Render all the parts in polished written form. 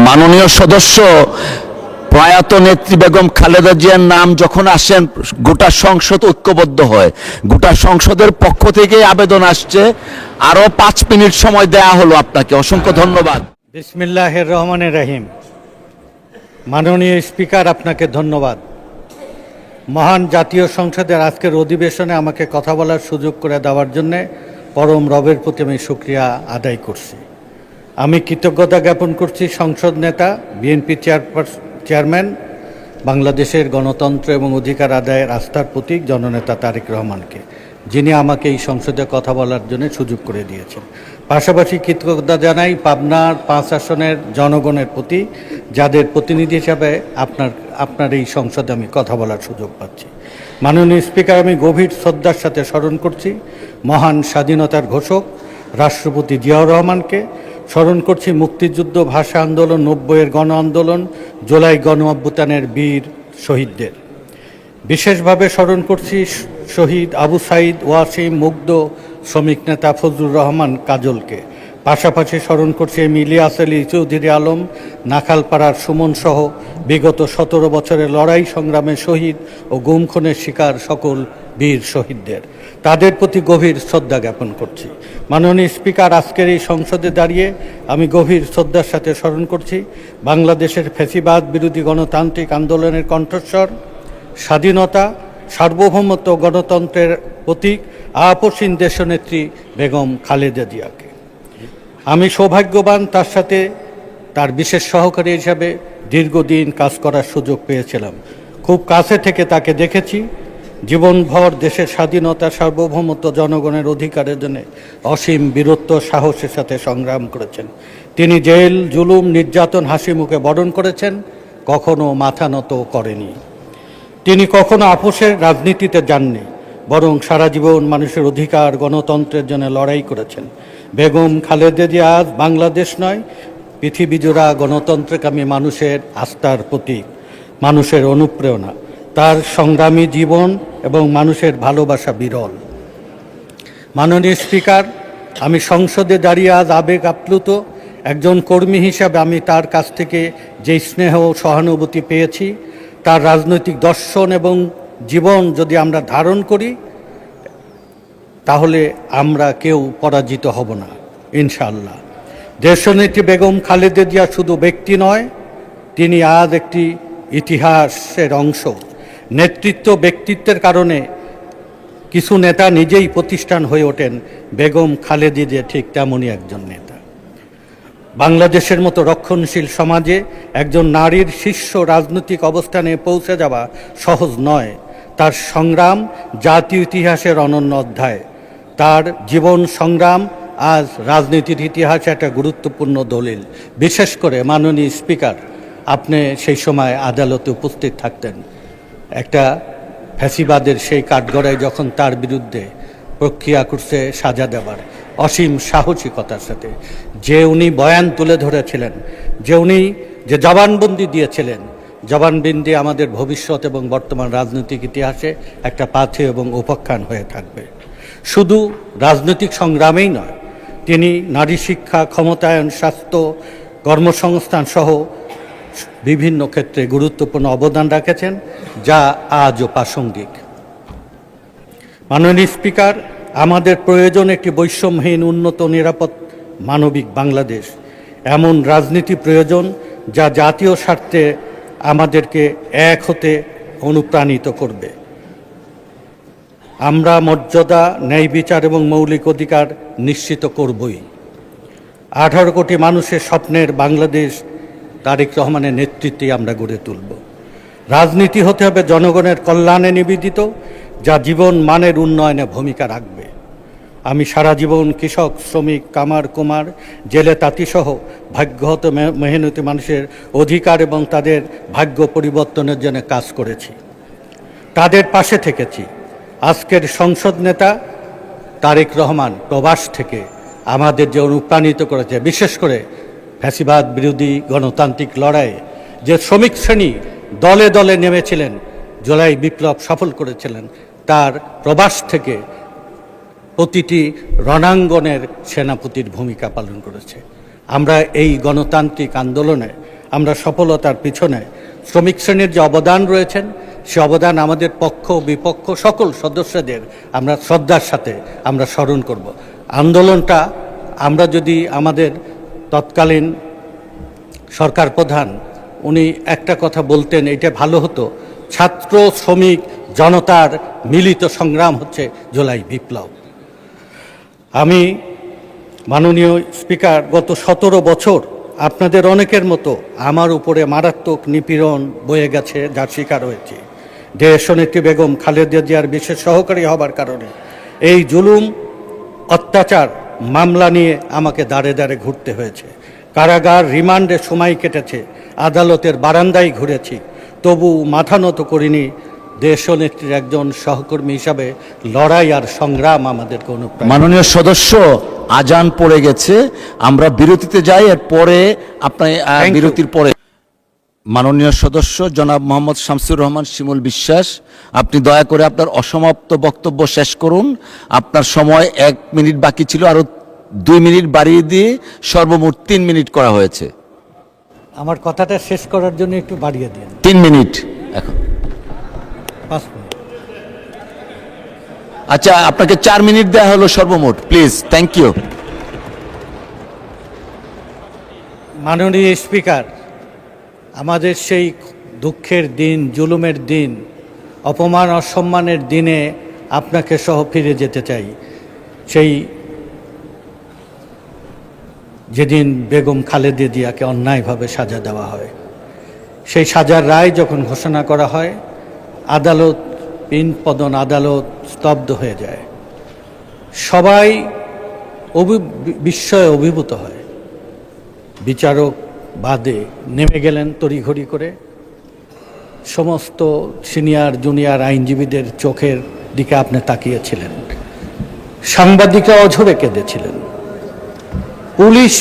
মাননীয় সদস্য প্রয়াত নেত্রী বেগম খালেদা জিয়ার নাম যখন আসেন গোটা সংসদ ঐক্যবদ্ধ হয়। গোটা সংসদের পক্ষ থেকে আবেদন আসছে, আরো 5 মিনিট সময় দেয়া হলো আপনাকে। অসংখ্য ধন্যবাদ। বিসমিল্লাহির রহমানির রহিম। মাননীয় স্পিকার, আপনাকে ধন্যবাদ। মহান জাতীয় সংসদের আজকের অধিবেশনে আমাকে কথা বলার সুযোগ করে দেওয়ার জন্যে পরম রবের প্রতি আমি শুকরিয়া আদায় করছি। আমি কৃতজ্ঞতা জ্ঞাপন করছি সংসদ নেতা, বিএনপি চেয়ারম্যান, বাংলাদেশের গণতন্ত্র এবং অধিকার আদায়ের আস্থার প্রতীক জননেতা তারেক রহমানকে, যিনি আমাকে এই সংসদে কথা বলার জন্য সুযোগ করে দিয়েছেন। পাশাপাশি কৃতজ্ঞতা জানাই পাবনার 5 আসনের জনগণের প্রতি, যাদের প্রতিনিধি হিসাবে আপনার এই সংসদে আমি কথা বলার সুযোগ পাচ্ছি। মাননীয় স্পিকার, আমি গভীর শ্রদ্ধার সাথে স্মরণ করছি মহান স্বাধীনতার ঘোষক রাষ্ট্রপতি জিয়াউর রহমানকে। স্মরণ করছি মুক্তিযুদ্ধ, ভাষা আন্দোলন, 90-এর গণ আন্দোলন, জুলাই গণ অভ্যুত্থানের বীর শহীদদের। বিশেষভাবে স্মরণ করছি শহীদ আবু সাইদ, ওয়াসিম, মুগ্ধ, শ্রমিক নেতা ফজলুর রহমান কাজলকে। পাশাপাশি স্মরণ করছি ইলিয়াস আলী চৌধুরী আলম, নাখালপাড়ার সুমন সহ বিগত 17 বছরের লড়াই সংগ্রামে শহীদ ও গুম খুনের শিকার সকল বীর শহীদদের। তাদের প্রতি গভীর শ্রদ্ধা জ্ঞাপন করছি। মাননীয় স্পিকার, আজকের এই সংসদে দাঁড়িয়ে আমি গভীর শ্রদ্ধার সাথে স্মরণ করছি বাংলাদেশের ফ্যাসিবাদ বিরোধী গণতান্ত্রিক আন্দোলনের কণ্ঠস্বর, স্বাধীনতা, সার্বভৌমত্ব, গণতন্ত্রের প্রতীক আপসীন দেশনেত্রী বেগম খালেদা জিয়াকে। আমি সৌভাগ্যবান তার সাথে তার বিশেষ সহকারী হিসাবে দীর্ঘদিন কাজ করার সুযোগ পেয়েছিলাম। খুব কাছে থেকে তাকে দেখেছি। জীবনভর দেশের স্বাধীনতা, সার্বভৌমত্ব, জনগণের অধিকারের জন্য অসীম বীরত্ব, সাহসের সাথে সংগ্রাম করেছেন। তিনি জেল, জুলুম, নির্যাতন হাসি মুখে বরণ করেছেন, কখনো মাথা নত করেনি। তিনি কখনো আপোষের রাজনীতিতে যাননি, বরং সারা জীবন মানুষের অধিকার, গণতন্ত্রের জন্য লড়াই করেছেন। বেগম খালেদা জিয়া আজ বাংলাদেশ নয়, পৃথিবীজোড়া গণতন্ত্রকামী মানুষের আস্থার প্রতীক, মানুষের অনুপ্রেরণা। তার সংগ্রামী জীবন এবং মানুষের ভালোবাসা বিরল। মাননীয় স্পিকার, আমি সংসদে দাঁড়িয়ে আজ আবেগ আপ্লুত। একজন কর্মী হিসাবে আমি তার কাছ থেকে যে স্নেহ ও সহানুভূতি পেয়েছি, তার রাজনৈতিক দর্শন এবং জীবন যদি আমরা ধারণ করি, তাহলে আমরা কেউ পরাজিত হব না ইনশাআল্লাহ। দেশনেত্রী বেগম খালেদা জিয়া শুধু ব্যক্তি নয়, তিনি আজ একটি ইতিহাসের অংশ। নেতৃত্ব, ব্যক্তিত্বের কারণে কিছু নেতা নিজেই প্রতিষ্ঠান হয়ে ওঠেন। বেগম খালেদা জিয়া ঠিক তেমনই একজন নেতা। বাংলাদেশের মতো রক্ষণশীল সমাজে একজন নারীর শীর্ষ রাজনৈতিক অবস্থানে পৌঁছে যাওয়া সহজ নয়। তার সংগ্রাম জাতীয় ইতিহাসের অনন্য অধ্যায়। তার জীবন সংগ্রাম আজ রাজনীতির ইতিহাসে একটা গুরুত্বপূর্ণ দলিল। বিশেষ করে মাননীয় স্পিকার, আপনি সেই সময় আদালতে উপস্থিত থাকতেন। একটা ফ্যাসিবাদের সেই কাঠগড়ায় যখন তার বিরুদ্ধে প্রক্রিয়া করছে সাজা দেওয়ার, অসীম সাহসিকতার সাথে যে উনি বয়ান তুলে ধরেছিলেন, যে জবানবন্দি দিয়েছিলেন, জবানবন্দি আমাদের ভবিষ্যৎ এবং বর্তমান রাজনৈতিক ইতিহাসে একটা পাথেয় এবং উপাখ্যান হয়ে থাকবে। শুধু রাজনৈতিক সংগ্রামেই নয়, তিনি নারী শিক্ষা, ক্ষমতায়ন, স্বাস্থ্য, কর্মসংস্থান সহ বিভিন্ন ক্ষেত্রে গুরুত্বপূর্ণ অবদান রাখেছেন, যা আজও প্রাসঙ্গিক। মাননীয় স্পিকার, আমাদের প্রয়োজন একটি বৈষম্যহীন, উন্নত, নিরাপদ, মানবিক বাংলাদেশ। এমন রাজনীতি প্রয়োজন যা জাতীয় স্বার্থে আমাদেরকে এক হতে অনুপ্রাণিত করবে। আমরা মর্যাদা, ন্যায় বিচার এবং মৌলিক অধিকার নিশ্চিত করবই। 18 কোটি মানুষের স্বপ্নের বাংলাদেশ তারেক রহমানের নেতৃত্বে আমরা গড়ে তুলব। রাজনীতি হতে হবে জনগণের কল্যাণে নিবেদিত, যা জীবন মানের উন্নয়নে ভূমিকা রাখবে। আমি সারা জীবন কৃষক, শ্রমিক, কামার কুমার, জেলে তাঁতিসহ ভাগ্যহত মেহনতি মানুষের অধিকার এবং তাদের ভাগ্য পরিবর্তনের জন্য কাজ করেছি, তাদের পাশে থেকেছি। আজকের সংসদ নেতা তারেক রহমান প্রবাস থেকে আমাদের যে অনুপ্রাণিত করেছে, বিশেষ করে ফ্যাসিবাদ বিরোধী গণতান্ত্রিক লড়াইয়ে যে শ্রমিক শ্রেণী দলে দলে নেমেছিলেন, জুলাই বিপ্লব সফল করেছিলেন, তার প্রবাস থেকে প্রতিটি রণাঙ্গনের সেনাপতির ভূমিকা পালন করেছে। আমরা এই গণতান্ত্রিক আন্দোলনে আমরা সফলতার পিছনে শ্রমিক শ্রেণীর যে অবদান রয়েছেন, সে অবদান আমাদের পক্ষ বিপক্ষ সকল সদস্যদের আমরা শ্রদ্ধার সাথে আমরা স্মরণ করব। আন্দোলনটা আমরা যদি আমাদের তৎকালীন সরকার প্রধান উনি একটা কথা বলতেন, এটা ভালো হতো, ছাত্র শ্রমিক জনতার মিলিত সংগ্রাম হচ্ছে জুলাই বিপ্লব। আমি মাননীয় স্পিকার গত 17 বছর আপনাদের অনেকের মতো আমার উপরে মারাত্মক নিপীড়ন বয়ে গেছে, যার শিকার হয়েছি। দেশনেত্রী বেগম খালেদা জিয়ার বিশেষ সহকারী হবার কারণে এই জুলুম অত্যাচার মামলা নিয়ে আমাকে দাঁড়ে দাঁড়ে ঘুরতে হয়েছে। কারাগার রিমান্ডে সময় কেটেছে, আদালতের বারান্দায় ঘুরেছি, তবু মাথা নত করিনি। দেশনেত্রীর একজন সহকর্মী হিসাবে লড়াই আর সংগ্রাম আমাদেরকে অনুপ্রাণিত। মাননীয় সদস্য, আজান পড়ে গেছে, আমরা বিরতিতে যাই, এর পরে আপনার you. বিরতির পরে মাননীয় সদস্য জনাব মোহাম্মদ শামসুর রহমান শিমুল বিশ্বাস, আপনি দয়া করে আপনার অসমাপ্ত বক্তব্য শেষ করুন। আপনার সময় 1 মিনিট বাকি ছিল, আরো 2 মিনিট বাড়িয়ে দিয়ে সর্বমোট 3 মিনিট করা হয়েছে। আমার কথাটা শেষ করার জন্য একটু বাড়িয়ে দিন, 3 মিনিট এখন। 5 মিনিট। আচ্ছা, আপনাকে 4 মিনিট দেওয়া হলো সর্বমোট, প্লিজ, থ্যাংক ইউ। মাননীয় স্পিকার, আমাদের সেই দুঃখের দিন, জুলুমের দিন, অপমান অসম্মানের দিনে আপনাকে সহ ফিরে যেতে চাই। সেই যেদিন বেগম খালেদা জিয়াকে অন্যায়ভাবে সাজা দেওয়া হয়, সেই সাজার রায় যখন ঘোষণা করা হয়, আদালত পিনপদন আদালত স্তব্ধ হয়ে যায়। সবাই বিস্ময়ে অভিভূত হয়। বিচারক বাদে নেমে গেলেন তড়িঘড়ি করে। সমস্ত সিনিয়র জুনিয়র আইনজীবীদের চোখের দিকে আপনি তাকিয়েছিলেন। সাংবাদিকরা অঝরে কেঁদেছিলেন, পুলিশ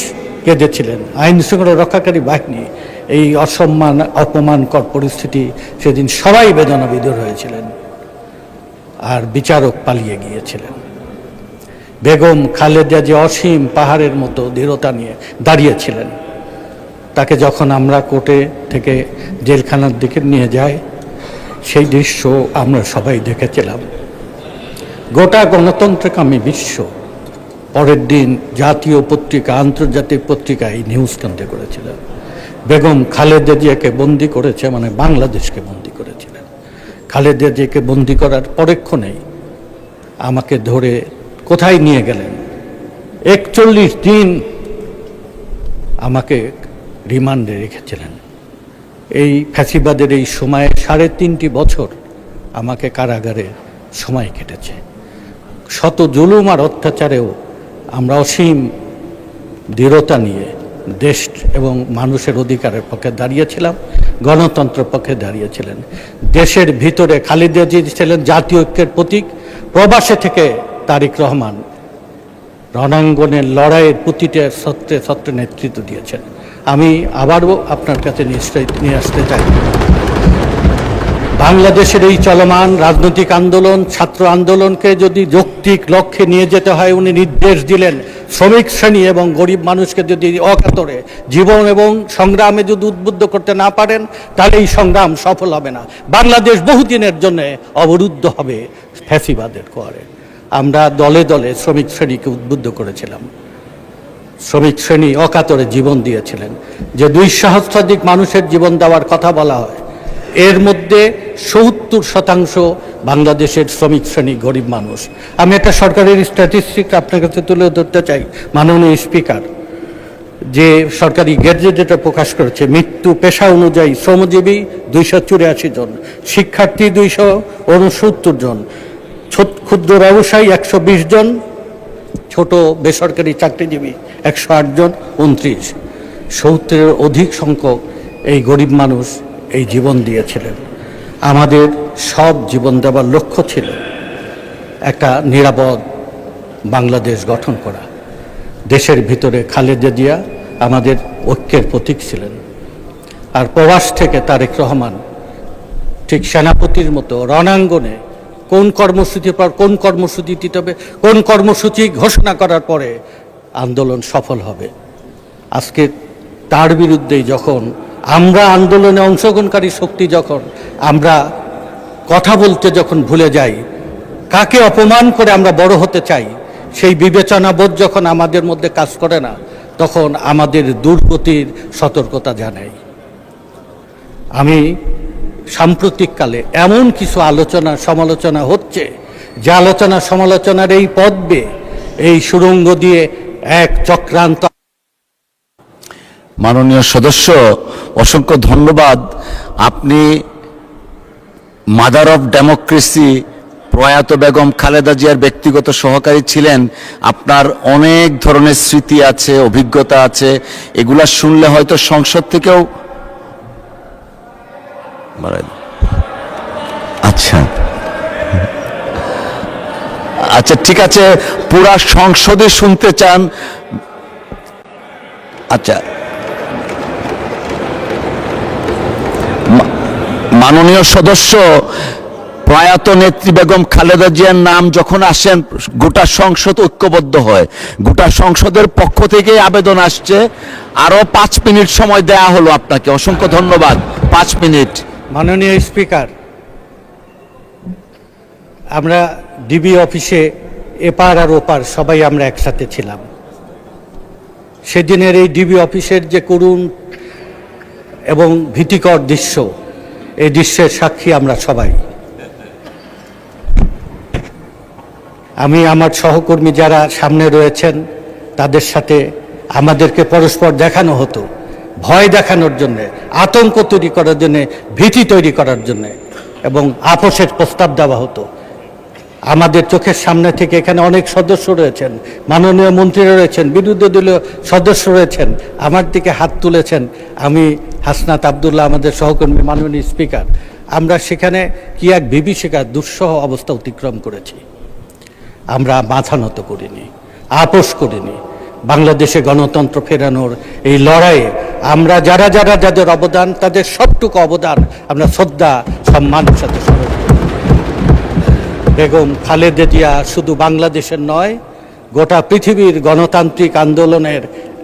কেঁদেছিলেন, আইন শৃঙ্খলা রক্ষাকারী বাহিনী। এই অসম্মান অপমানকর পরিস্থিতি সেদিন সবাই বেদনাবিধুর হয়েছিলেন, আর বিচারক পালিয়ে গিয়েছিলেন। বেগম খালেদা যে অসীম পাহাড়ের মতো দৃঢ়তা নিয়ে দাঁড়িয়েছিলেন, তাকে যখন আমরা কোর্টে থেকে জেলখানার দিকে নিয়ে যাই, সেই দৃশ্য আমরা সবাই দেখেছিলাম। গোটা গণতন্ত্রকামী বিশ্ব পরের দিন জাতীয় পত্রিকা, আন্তর্জাতিক পত্রিকায় নিউজ কেন্দ্র করেছিলেন। বেগম খালেদা জিয়াকে বন্দি করেছে, মানে বাংলাদেশকে বন্দি করেছিলেন। খালেদা জিয়াকে বন্দি করার পরক্ষণেই আমাকে ধরে কোথায় নিয়ে গেলেন? 41 দিন আমাকে রিমান্ডে রেখেছিলেন। এই ফ্যাসিবাদের এই সময়ে 3.5 বছর আমাকে কারাগারে সময় কেটেছে। শত জুলুম আর অত্যাচারেও আমরা অসীম দৃঢ়তা নিয়ে দেশ এবং মানুষের অধিকারের পক্ষে দাঁড়িয়েছিলাম, গণতন্ত্রের পক্ষে দাঁড়িয়েছিলেন। দেশের ভিতরে খালেদা জিয়া ছিলেন জাতীয় ঐক্যের প্রতীক। প্রবাসে থেকে তারেক রহমান রণাঙ্গনের লড়াইয়ের প্রতিটা সত্ত্বে সত্ত্বে নেতৃত্ব দিয়েছেন। আমি আবারও আপনার কাছে নিয়ে আসতে চাই, বাংলাদেশের এই চলমান রাজনৈতিক আন্দোলন, ছাত্র আন্দোলনকে যদি যৌক্তিক লক্ষ্যে নিয়ে যেতে হয়, উনি নির্দেশ দিলেন শ্রমিক শ্রেণী এবং গরিব মানুষকে যদি অকাতরে জীবন এবং সংগ্রামে যদি উদ্বুদ্ধ করতে না পারেন, তাহলে এই সংগ্রাম সফল হবে না। বাংলাদেশ বহুদিনের জন্য অবরুদ্ধ হবে ফ্যাসিবাদের কোয়ারে। আমরা দলে দলে শ্রমিক শ্রেণীকে উদ্বুদ্ধ করেছিলাম। শ্রমিক শ্রেণী অকাতরে জীবন দিয়েছিলেন। যে 2 সহস্রাধিক মানুষের জীবন দেওয়ার কথা বলা হয়, এর মধ্যে 70% বাংলাদেশের শ্রমিক শ্রেণী গরিব মানুষ। আমি একটা সরকারের স্ট্যাটিস্টিক্স আপনার কাছে তুলে ধরতে চাই মাননীয় স্পিকার। যে সরকারি গেজেট যেটা প্রকাশ করেছে, মৃত্যু পেশা অনুযায়ী শ্রমজীবী 284 জন, শিক্ষার্থী 269 জন, ক্ষুদ্র ব্যবসায়ী 120 জন, ছোট বেসরকারি চাকরিজীবী 108 জন, 29। 70-এর অধিক সংখ্যক এই গরিব মানুষ এই জীবন দিয়েছিলেন। আমাদের সব জীবন দেওয়ার লক্ষ্য ছিল একটা নিরাপদ বাংলাদেশ গঠন করা। দেশের ভিতরে খালেদা জিয়া আমাদের ঐক্যের প্রতীক ছিলেন, আর প্রবাস থেকে তারেক রহমান ঠিক সেনাপতির মতো রণাঙ্গনে কোন কর্মসূচির পর কোন কর্মসূচি দিতে হবে, কোন কর্মসূচি ঘোষণা করার পরে আন্দোলন সফল হবে। আজকে তার বিরুদ্ধেই যখন আমরা আন্দোলনে অংশগ্রহণকারী শক্তি যখন আমরা কথা বলতে যখন ভুলে যাই, কাকে অপমান করে আমরা বড় হতে চাই, সেই বিবেচনাবোধ যখন আমাদের মধ্যে কাজ করে না, তখন আমাদের দুর্গতির সতর্কতা জানাই। আমি সাম্প্রতিককালে এমন কিছু আলোচনা সমালোচনা হচ্ছে, যে আলোচনা সমালোচনার এই পথ বেয়ে, এই সুড়ঙ্গ দিয়ে এক চক্রান্ত। মাননীয় সদস্য, অসংখ্য ধন্যবাদ। আপনি মাদার অফ ডেমোক্রেসি প্রয়াত বেগম খালেদা জিয়ার ব্যক্তিগত সহকারী ছিলেন। আপনার অনেক ধরনের স্মৃতি আছে, অভিজ্ঞতা আছে, এগুলা শুনলে হয়তো সংসদ থেকেও আচ্ছা আচ্ছা ঠিক আছে, পুরা সংসদে শুনতে চান? আচ্ছা, মাননীয় সদস্য, প্রয়াত নেত্রী বেগম খালেদা জিয়ার নাম যখন আসেন গোটা সংসদ ঐক্যবদ্ধ হয়। গোটা সংসদের পক্ষ থেকে আবেদন আসছে, আরো 5 মিনিট সময় দেয়া হলো আপনাকে। অসংখ্য ধন্যবাদ। 5 মিনিট। মাননীয় স্পিকার, আমরা ডিবি অফিসে এপার আর ওপার সবাই আমরা একসাথে ছিলাম। সেদিনের এই ডিবি অফিসের যে করুণ এবং ভীতিকর দৃশ্য, এই দৃশ্যের সাক্ষী আমরা সবাই। আমি আমার সহকর্মী যারা সামনে রয়েছেন, তাদের সাথে আমাদেরকে পরস্পর দেখানো হতো, ভয় দেখানোর জন্যে, আতঙ্ক তৈরি করার জন্যে, ভীতি তৈরি করার জন্যে, এবং আপোষের প্রস্তাব দেওয়া হতো। আমাদের চোখের সামনে থেকে এখানে অনেক সদস্য রয়েছেন, মাননীয় মন্ত্রীরা রয়েছেন, বিরোধী দলীয় সদস্য রয়েছেন, আমার দিকে হাত তুলেছেন। আমি, হাসনাত আবদুল্লাহ, আমাদের সহকর্মী, মাননীয় স্পিকার, আমরা সেখানে কি এক বিভীষিকার দুঃসহ অবস্থা অতিক্রম করেছি। আমরা মাথা নত করিনি, আপোষ করিনি। বাংলাদেশে গণতন্ত্র ফেরানোর এই লড়াইয়ে আমরা যারা যারা যাদের অবদান, তাদের সবটুকু অবদান আমরা শ্রদ্ধা সম্মানের সাথে স্মরণ করি। বেগম খালেদা জিয়া শুধু বাংলাদেশের নয়, গোটা পৃথিবীর গণতান্ত্রিক আন্দোলনের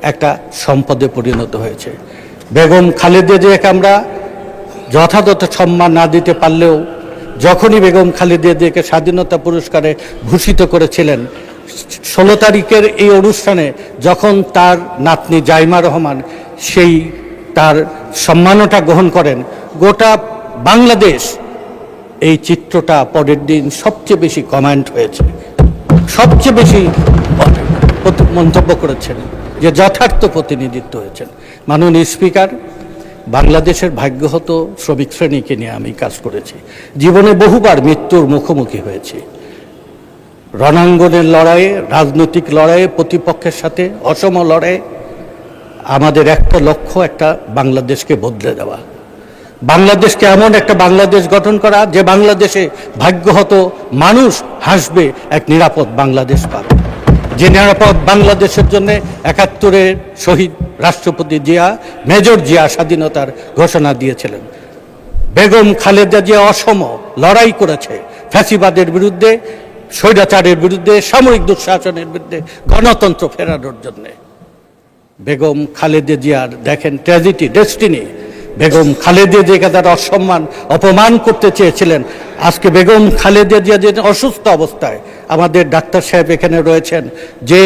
একটা সম্পদে পরিণত হয়েছে। বেগম খালেদা জিয়াকে আমরা যথাযথ সম্মান না দিতে পারলেও, যখনই বেগম খালেদা জিয়াকে স্বাধীনতা পুরস্কারে ভূষিত করেছিলেন, 16 তারিখের এই অনুষ্ঠানে যখন তার নাতনি জাইমা রহমান সেই তার সম্মানটা গ্রহণ করেন, গোটা বাংলাদেশ এই চিত্রটা পরের দিন সবচেয়ে বেশি কমেন্ট হয়েছে, সবচেয়ে বেশি মন্তব্য করেছেন যে যথার্থ প্রতিনিধিত্ব হয়েছেন। মাননীয় স্পিকার, বাংলাদেশের ভাগ্যহত শ্রমিক শ্রেণীকে নিয়ে আমি কাজ করেছি। জীবনে বহুবার মৃত্যুর মুখোমুখি হয়েছি। রণাঙ্গনের লড়াইয়ে, রাজনৈতিক লড়াইয়ে, প্রতিপক্ষের সাথে অসম লড়াইয়ে আমাদের একটা লক্ষ্য, একটা বাংলাদেশকে বদলে দেওয়া, বাংলাদেশকে এমন একটা বাংলাদেশ গঠন করা যে বাংলাদেশে ভাগ্যহত মানুষ হাসবে, এক নিরাপদ বাংলাদেশ পাবে। যে নিরাপদ বাংলাদেশের জন্য 71-এর শহীদ রাষ্ট্রপতি জিয়া, মেজর জিয়া স্বাধীনতার ঘোষণা দিয়েছিলেন। বেগম খালেদা জিয়া অসম লড়াই করেছে ফ্যাসিবাদের বিরুদ্ধে, স্বৈরাচারের বিরুদ্ধে, সামরিক দুঃশাসনের বিরুদ্ধে, গণতন্ত্র ফেরানোর জন্যে। বেগম খালেদা জিয়ার দেখেন ট্র্যাজেডি, ডেস্টিনি। বেগম খালেদা জিয়াকে তারা অসম্মান, অপমান করতে চেয়েছিলেন। আজকে বেগম খালেদা জিয়া যে অসুস্থ অবস্থায়, আমাদের ডাক্তার সাহেব এখানে রয়েছেন, যে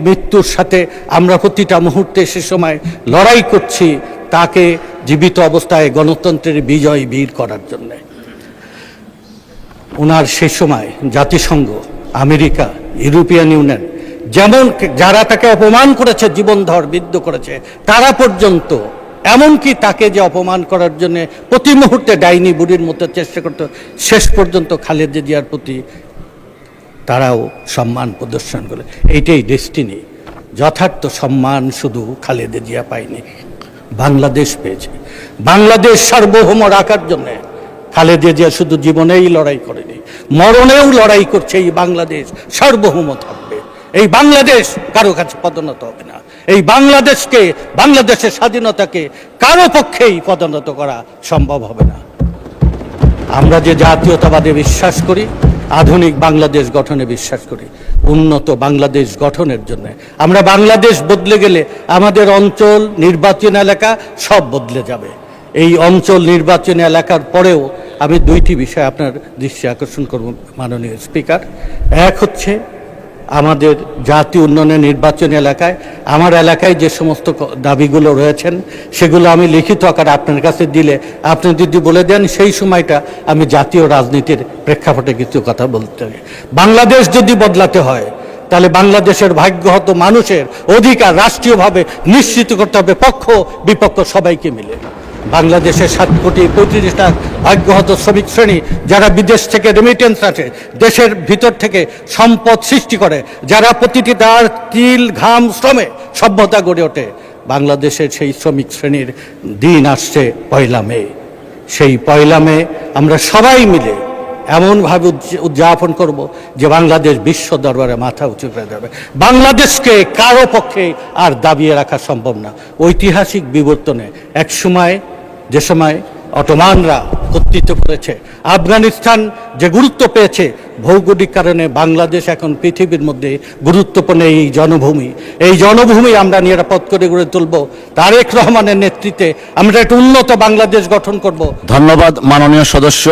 মৃত্যুর সাথে আমরা প্রতিটা মুহূর্তে সে সময় লড়াই করছি, তাকে জীবিত অবস্থায় গণতন্ত্রের বিজয় বীর করার জন্য। ওনার সেই সময় জাতিসংঘ, আমেরিকা, ইউরোপিয়ান ইউনিয়ন, যেমন যারা তাকে অপমান করেছে, জীবনধর বিদ্ধ করেছে, তারা পর্যন্ত, এমনকি তাকে যে অপমান করার জন্য প্রতি মুহূর্তে ডাইনি বুড়ির মতো চেষ্টা করত, শেষ পর্যন্ত খালেদা জিয়ার প্রতি তারাও সম্মান প্রদর্শন করে। এইটাই ডেস্টিনি। যথার্থ সম্মান শুধু খালেদা জিয়া পায়নি, বাংলাদেশ পেয়েছে। বাংলাদেশ সার্বভৌম রাখার জন্যে খালেদা জিয়া শুধু জীবনেই লড়াই করেনি, মরণেও লড়াই করছে। এই বাংলাদেশ সার্বভৌম থাকবে, এই বাংলাদেশ কারো কাছে পদোন্নত হবে না। এই বাংলাদেশকে, বাংলাদেশের স্বাধীনতাকে কারো পক্ষেই পদোন্নত করা সম্ভব হবে না। আমরা যে জাতীয়তাবাদে বিশ্বাস করি, আধুনিক বাংলাদেশ গঠনে বিশ্বাস করি, উন্নত বাংলাদেশ গঠনের জন্য। আমরা বাংলাদেশ বদলে গেলে আমাদের অঞ্চল, নির্বাচন এলাকা সব বদলে যাবে। এই অঞ্চল নির্বাচনী এলাকার পরেও আমি দুইটি বিষয় আপনার দৃষ্টি আকর্ষণ করব মাননীয় স্পিকার। এক হচ্ছে আমাদের জাতীয় উন্নয়নের নির্বাচনী এলাকায়, আমার এলাকায় যে সমস্ত দাবিগুলো রয়েছেন সেগুলো আমি লিখিত আকারে আপনার কাছে দিলে আপনি যদি বলে দেন সেই সময়টা আমি জাতীয় রাজনীতির প্রেক্ষাপটে কিছু কথা বলতে চাই। বাংলাদেশ যদি বদলাতে হয় তাহলে বাংলাদেশের ভাগ্যহত মানুষের অধিকার রাষ্ট্রীয়ভাবে নিশ্চিত করতে হবে, পক্ষ বিপক্ষ সবাইকে মিলে। বাংলাদেশের 7,35,00,000 ভাগ্যহত শ্রমিক শ্রেণী যারা বিদেশ থেকে রেমিটেন্স আসে, দেশের ভিতর থেকে সম্পদ সৃষ্টি করে, যারা প্রতিটি তার তিল ঘাম শ্রমে সভ্যতা গড়ে ওঠে, বাংলাদেশের সেই শ্রমিক শ্রেণীর দিন আসছে 1 মে। সেই 1 মে আমরা সবাই মিলে এমনভাবে উদযাপন করব যে বাংলাদেশ বিশ্ব দরবারে মাথা উঁচু করে দেবে। বাংলাদেশকে কারো পক্ষে আর দাবিয়ে রাখা সম্ভব না। ঐতিহাসিক বিবর্তনে এক সময় যে সময় অটোমানরা কর্তৃত্ব করেছে, আফগানিস্তান যে গুরুত্ব পেয়েছে, ভৌগোলিক কারণে বাংলাদেশ এখন পৃথিবীর মধ্যে গুরুত্বপূর্ণ এই জনভূমি আমরা নিরাপদ করে গড়ে তুলব। তারেক রহমানের নেতৃত্বে আমরা একটা উন্নত বাংলাদেশ গঠন করব। ধন্যবাদ মাননীয় সদস্য।